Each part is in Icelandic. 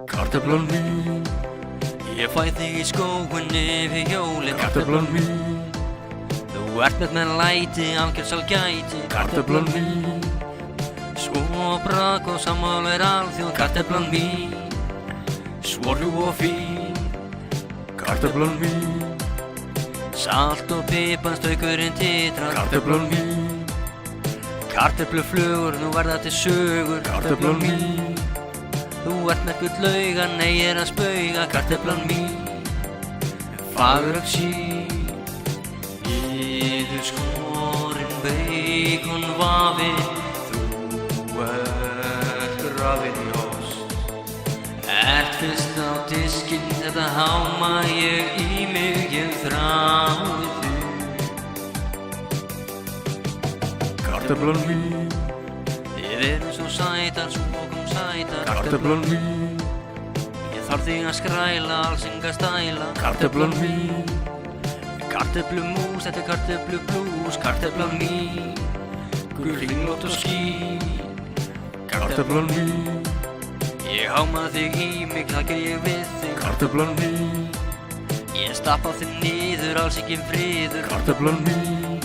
Kartöflan mín, ég fæ þig í skóginni við jólin. Kartöflan mín, þú ert með læti, afgjörð gæti. Kartöflan mín, svo brak og sammála alþjóð. Kartöflan mín, svo ljúf og fín. Kartöflan mín, salt og pipar, staukurinn titrar. Kartöflan mín, kartöfluflugur, nú verða til sögur. Kartöflan mín, þú ert með gull lauga, nei ég að spauga. Kartöflan mín, fagur og sín. Niður skorinn beikon vafi, þú ert grafinn í ost. Ert fyrst á diskinn, þetta háma ég í mig, ég þrái þig. Kartöflan mín, þið erum svo sætar, svo sætar. Kartöflan mín, ég þarf þig að skræla, alls enga stæla. Kartöflan mín, kartöflumús, þetta er kartöflublús. Kartöflan mín, gul hringlótt og skín. Kartöflan mín, ég háma þig í mig, það ger ég við þig. Kartöflan mín, ég stappa þig niður, alls ekki friður. Kartöflan mín,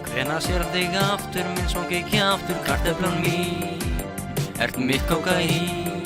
hvenær sér þig aftur, minn svongi kjaftur. Kartöflan mín, ert mitt kókaín.